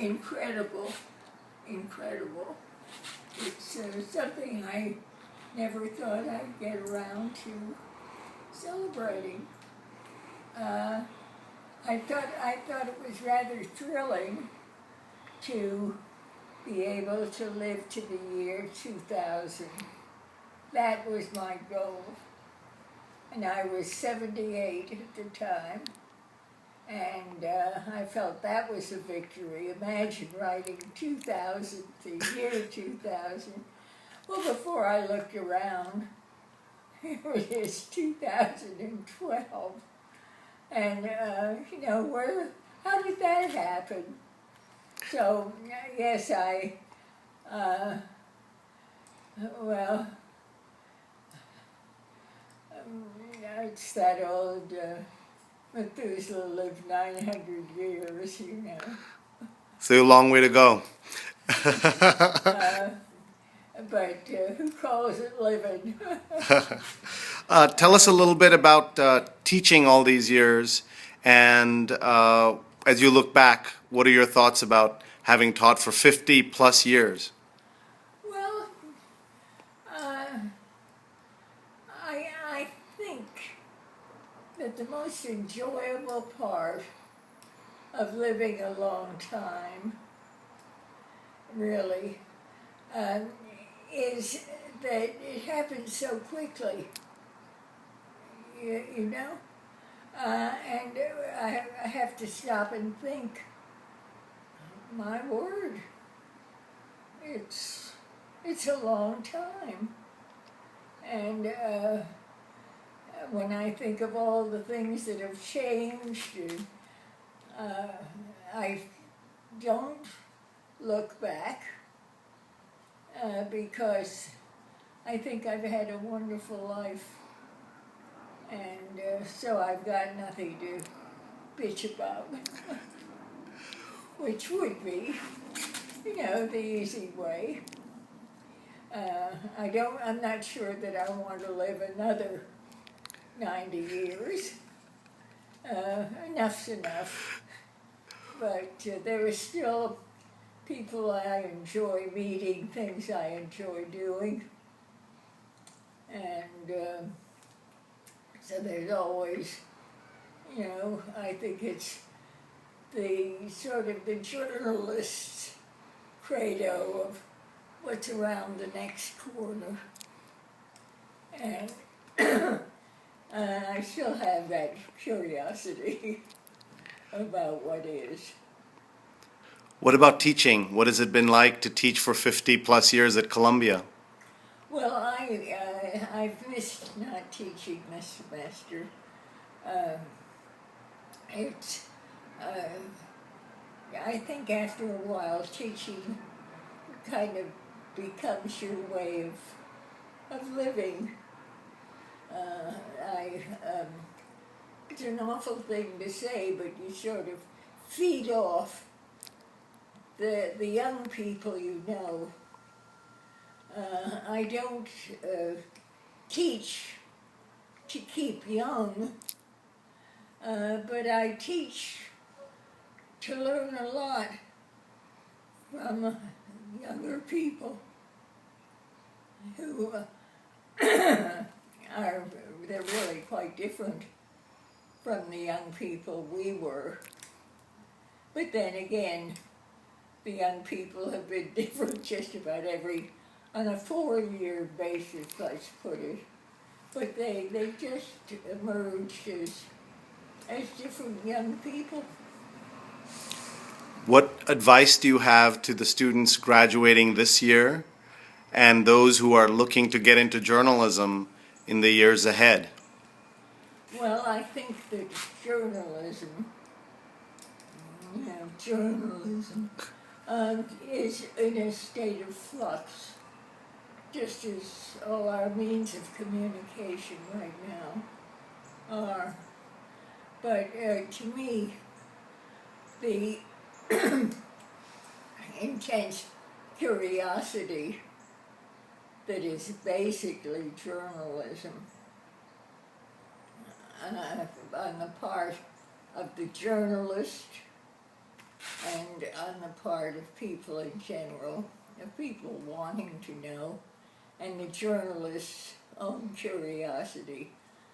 incredible, incredible. It's something I never thought I'd get around to celebrating. I thought it was rather thrilling to be able to live to the year 2000. That was my goal. And I was 78 at the time. And I felt that was a victory. Imagine writing 2000, the year 2000. Well, before I looked around, it was 2012. And, how did that happen? So, yes, it's that old Methuselah lived 900 years, So a long way to go. But who calls it living? Tell us a little bit about teaching all these years, and as you look back, what are your thoughts about having taught for 50 plus years? Well, I think that the most enjoyable part of living a long time, really, is that it happens so quickly, and I have to stop and think, my word, it's a long time. And when I think of all the things that have changed, I don't look back because I think I've had a wonderful life, and so I've got nothing to bitch about, which would be, the easy way. I'm not sure that I want to live another 90 years. Enough's enough. But there are still people I enjoy meeting, things I enjoy doing. And so there's always, I think it's the sort of the journalist's credo of what's around the next corner. And I still have that curiosity about what is. What about teaching? What has it been like to teach for 50 plus years at Columbia? Well, I've missed not teaching this semester. I think after a while teaching kind of becomes your way of living. It's an awful thing to say, but you sort of feed off the young people you know. I don't teach to keep young, but I teach to learn a lot from younger people who they're really quite different from the young people we were. But then again, the young people have been different just about on a 4-year basis, let's put it. But they just emerged as different young people. What advice do you have to the students graduating this year and those who are looking to get into journalism in the years ahead? Well, I think that journalism is in a state of flux, just as all our means of communication right now are. But to me, the intense curiosity that is basically journalism on the part of the journalist and and on the part of people in general, of people wanting to know, and the journalist's own curiosity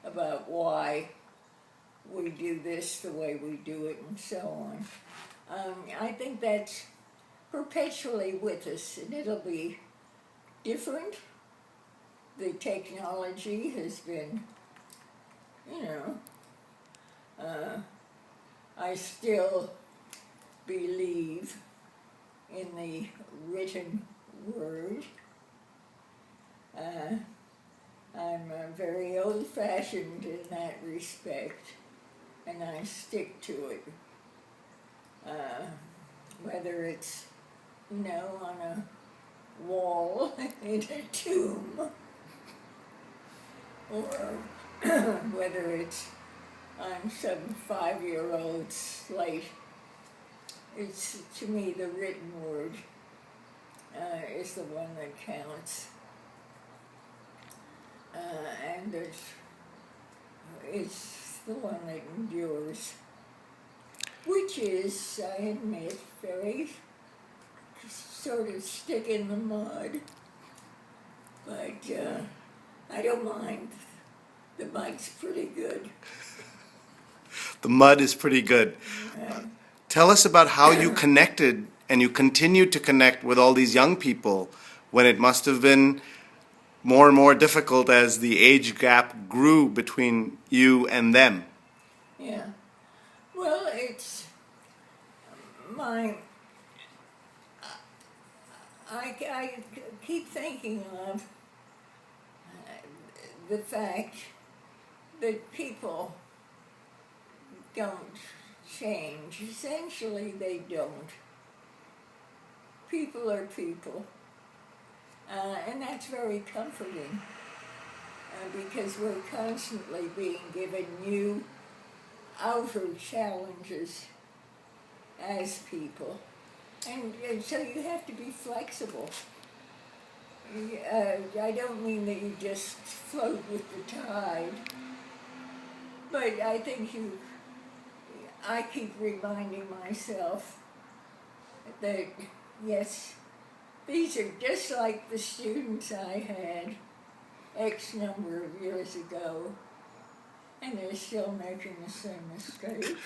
about why we do this the way we do it and so on. I think that's perpetually with us, and it'll be different. The technology has been, I still believe in the written word. I'm very old-fashioned in that respect, and I stick to it. Whether it's, on a wall in a tomb, or whether it's on some 5-year-old slate. It's, to me, the written word is the one that counts. And it's the one that endures, which is, I admit, very sort of stick in the mud, but I don't mind. The mud's pretty good. The mud is pretty good. Tell us about how you connected and you continued to connect with all these young people when it must have been more and more difficult as the age gap grew between you and them. Yeah. Well, it's my... I keep thinking of the fact that people don't change. Essentially, they don't. People are people. And that's very comforting because we're constantly being given new outer challenges as people. And so you have to be flexible. I don't mean that you just float with the tide, but I think I keep reminding myself that, yes, these are just like the students I had X number of years ago, and they're still making the same mistake.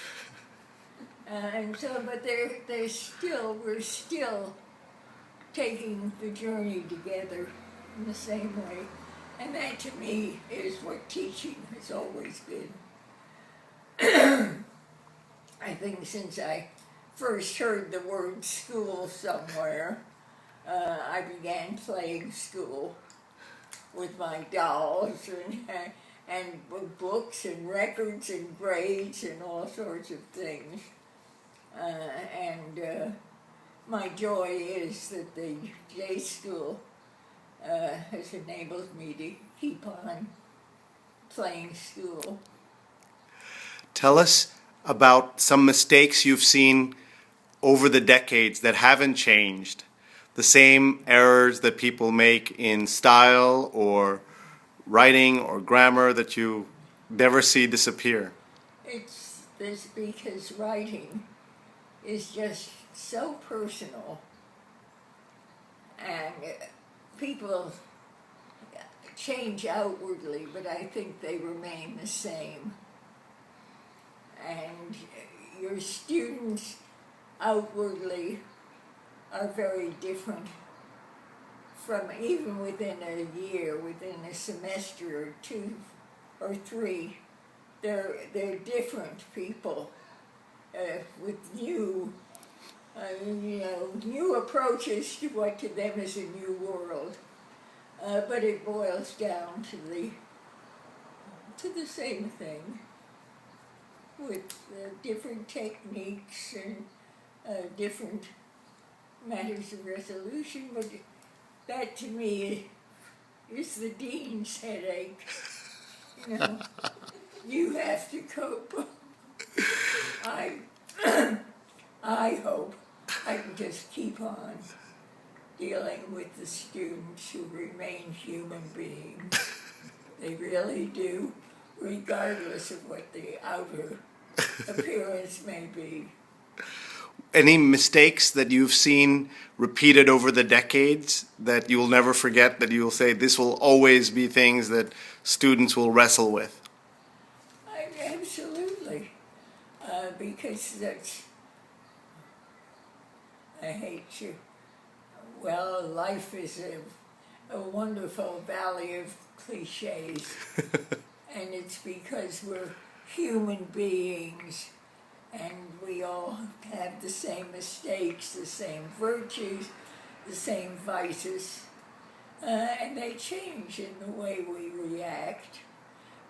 And so, but we're still taking the journey together in the same way. And that, to me, is what teaching has always been. I think since I first heard the word school somewhere, I began playing school with my dolls and books and records and grades and all sorts of things. My joy is that the day school has enabled me to keep on playing school. Tell us about some mistakes you've seen over the decades that haven't changed. The same errors that people make in style or writing or grammar that you never see disappear. It's this because writing is just so personal, and people change outwardly, but I think they remain the same. And your students outwardly are very different from even within a year, within a semester or 2 or 3. They're different people with new approaches to what to them is a new world. But it boils down to the same thing, with different techniques and different matters of resolution. But that, to me, is the dean's headache. You have to cope. I hope I can just keep on dealing with the students who remain human beings. They really do, regardless of what the outer appearance may be. Any mistakes that you've seen repeated over the decades that you will never forget, that you will say this will always be things that students will wrestle with? Absolutely. Because that's, I hate to, well, life is a wonderful valley of cliches. And it's because we're human beings and we all have the same mistakes, the same virtues, the same vices, and they change in the way we react.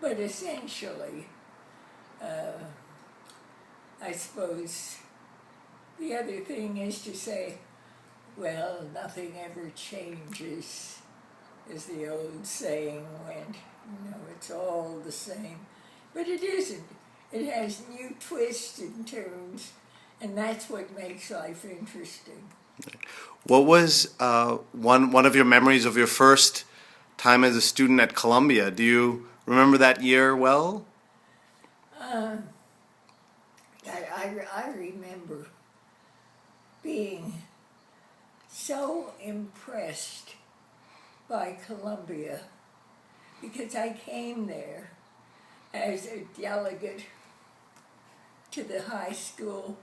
But essentially, I suppose the other thing is to say, well, nothing ever changes, as the old saying went. You know, it's all the same. But it isn't. It has new twists and turns, and that's what makes life interesting. What was one of your memories of your first time as a student at Columbia? Do you remember that year well? I remember being so impressed by Columbia because I came there as a delegate to the high school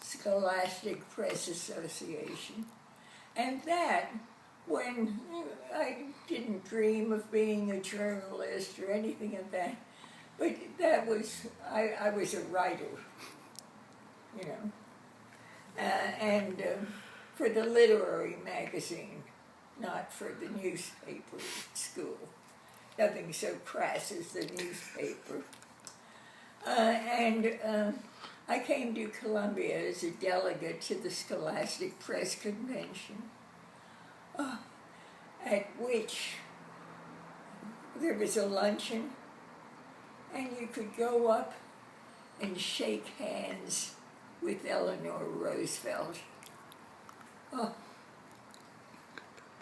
Scholastic Press Association. And that, when I didn't dream of being a journalist or anything of that, but that was, I was a writer, you know, and for the literary magazine, not for the newspaper at school. Nothing so crass as the newspaper. I came to Columbia as a delegate to the Scholastic Press Convention, at which there was a luncheon, and you could go up and shake hands with Eleanor Roosevelt. Oh,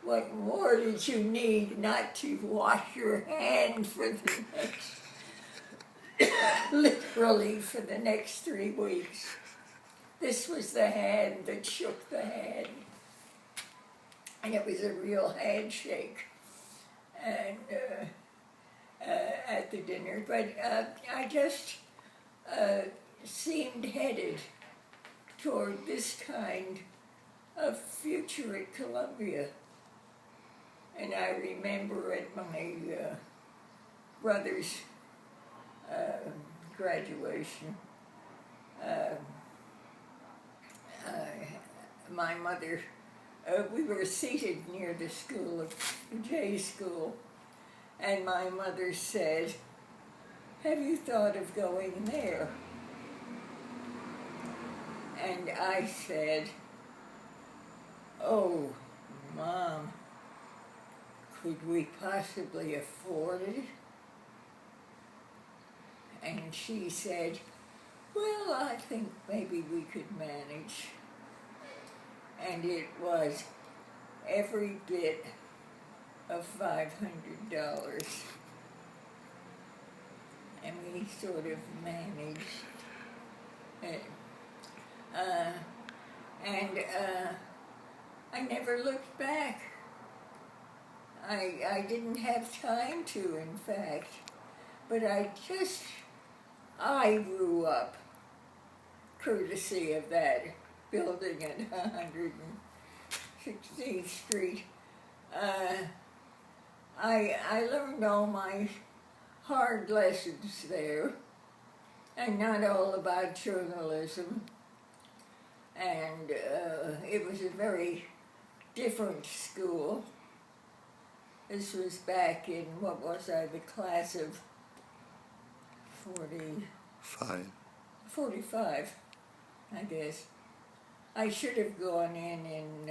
what more did you need not to wash your hand for the next, literally for the next 3 weeks? This was the hand that shook the hand. And it was a real handshake and at the dinner. But I just seemed headed toward this kind of future at Columbia. And I remember at my brother's graduation, my mother, we were seated near the school, of J school, and my mother said, "Have you thought of going there?" And I said, "Oh, Mom, could we possibly afford it?" And she said, "Well, I think maybe we could manage." And it was every bit of $500. And we sort of managed it. I never looked back. I didn't have time to, in fact. But I grew up courtesy of that building at 116th Street. I learned all my hard lessons there, and not all about journalism. And it was a very different school. This was back in, what was I, the class of 45, I guess. I should have gone in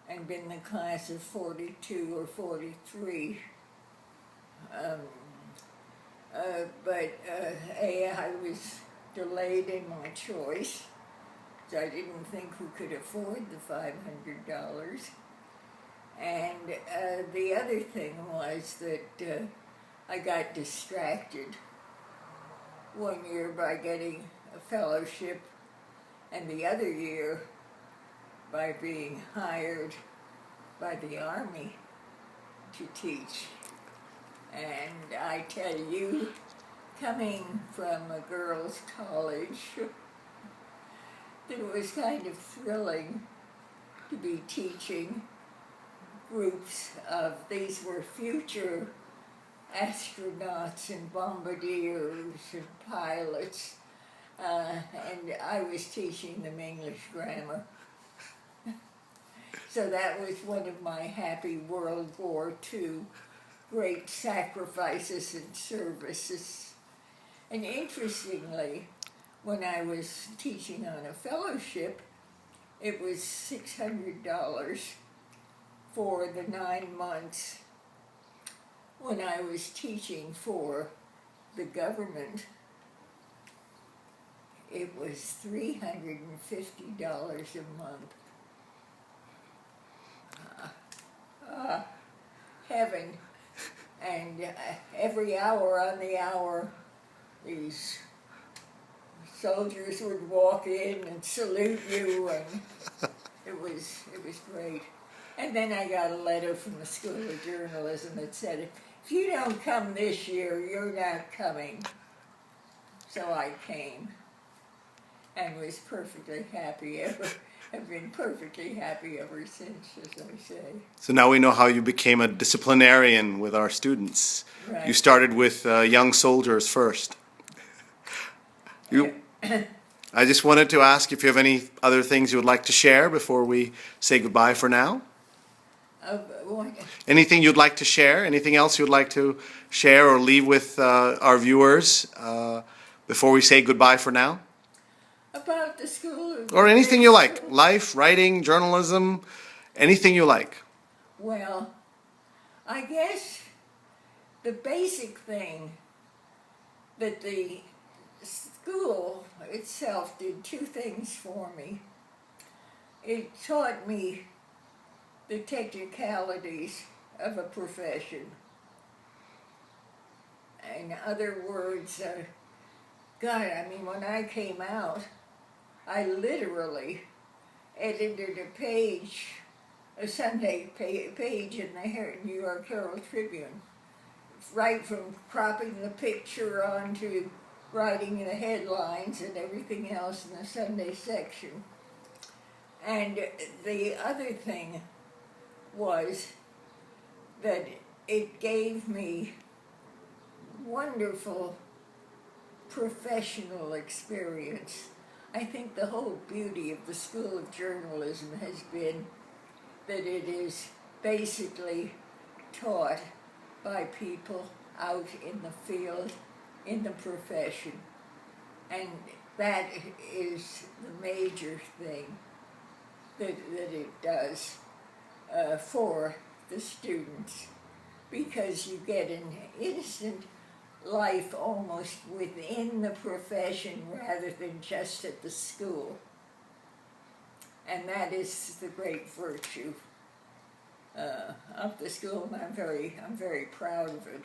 and been the class of 42 or 43. I was delayed in my choice, so I didn't think we could afford the $500. And the other thing was that I got distracted one year by getting a fellowship and the other year by being hired by the Army to teach. And I tell you, coming from a girls' college, it was kind of thrilling to be teaching groups of, these were future astronauts and bombardiers and pilots, and I was teaching them English grammar. So that was one of my happy World War II great sacrifices and services. And interestingly, when I was teaching on a fellowship, it was $600 for the 9 months. When I was teaching for the government, it was $350 a month. Heaven. And every hour on the hour, these soldiers would walk in and salute you, and it was great. And then I got a letter from the School of Journalism that said, if you don't come this year, you're not coming. So I came and was perfectly happy have been perfectly happy ever since, as I say. So now we know how you became a disciplinarian with our students. Right. You started with young soldiers first. I just wanted to ask if you have any other things you would like to share before we say goodbye for now. Anything you'd like to share? Anything else you'd like to share or leave with our viewers before we say goodbye for now? About the school? Or anything you like. Life, writing, journalism, anything you like. Well, I guess the basic thing that the school itself did two things for me. It taught me the technicalities of a profession. In other words, God, I mean, when I came out, I literally edited a page, a Sunday page in the New York Herald Tribune, right from cropping the picture onto writing the headlines and everything else in the Sunday section. And the other thing was that it gave me wonderful professional experience. I think the whole beauty of the School of Journalism has been that it is basically taught by people out in the field, in the profession. And that is the major thing that it does for the students, because you get an instant life almost within the profession rather than just at the school. And that is the great virtue of the school, and I'm very proud of it.